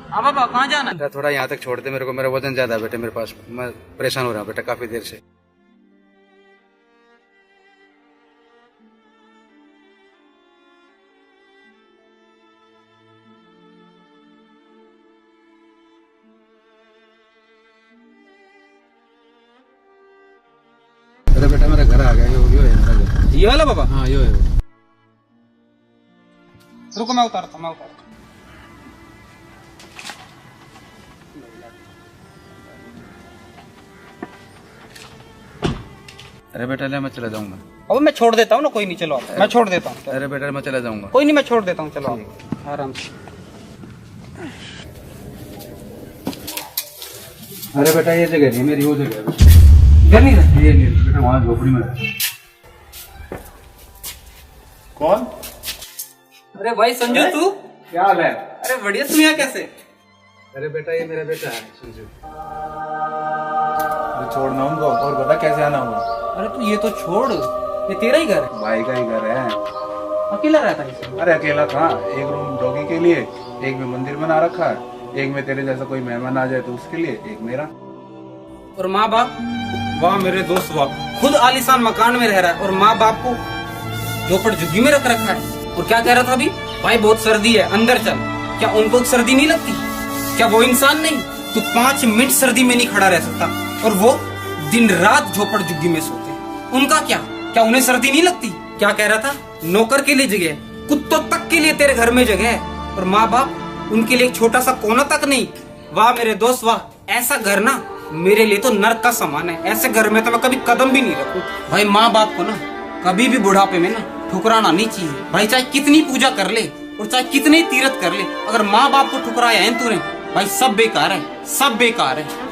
हाँ बाबा कहाँ जाना है? थोड़ा यहाँ तक छोड़ दे मेरे को, मेरा वजन ज्यादा है बेटे मेरे पास, मैं परेशान हो रहा हूँ बेटा काफी देर से। अरे बेटा मेरा घर आ गया, यो है मेरा घर। ये वाला बाबा? हाँ यो है वो। रुको मैं उतारता हूँ। अरे बेटा ले मैं चला जाऊंगा। अब मैं छोड़ देता हूँ ना, कोई नहीं, चलो आप। मैं छोड़ देता हूँ। अरे बेटा मैं चला जाऊंगा। कोई नहीं, मैं छोड़ देता हूँ, चलो आप आराम से। अरे बेटा ये जगह नहीं मेरी, वो जगह है इधर नहीं रहता? ये नहीं बेटा, वहाँ झोपड़ी में रहता। कौन? अरे भाई संजू तू? क्या हाल है? अरे बढ़िया, तू यहाँ कैसे? अरे बेटा ये मेरा बेटा है संजू। छोड़ना उनको और बता कैसे आना हुआ। अरे तू ये तो छोड़, ये तेरा ही घर है? भाई का ही घर है। अकेला रहता है इसमें? अरे अकेला कहाँ, एक रूम डॉगी के लिए, एक में मंदिर बना रखा है, एक में तेरे जैसा कोई मेहमान आ जाए तो उसके लिए, एक मेरा। और माँ बाप? वाह मेरे दोस्त वाह, खुद आलीशान मकान में रह रहा है और माँ बाप को झोपड़ झुग्गी में रख रखा है। और क्या कह रहा था अभी? भाई बहुत सर्दी है, अंदर चल। क्या उनको सर्दी नहीं लगती? क्या वो इंसान नहीं? तू 5 मिनट सर्दी में नहीं खड़ा रह सकता और वो दिन रात झोपड़ झुग्गी में सोते। उनका क्या उन्हें सर्दी नहीं लगती? क्या कह रहा था? नौकर के लिए जगह, कुत्तों तक के लिए तेरे घर में जगह है, और माँ बाप उनके लिए एक छोटा सा कोना तक नहीं। वाह मेरे दोस्त वाह, ऐसा घर ना मेरे लिए तो नर्क का समान है। ऐसे घर में तो मैं कभी कदम भी नहीं रखूं। भाई माँ बाप को ना कभी भी बुढ़ापे में ना ठुकराना नहीं चाहिए। भाई चाहे कितनी पूजा कर ले और चाहे कितने तीर्थ कर ले, अगर माँ बाप को ठुकराया है तूने, भाई सब बेकार है, सब बेकार है।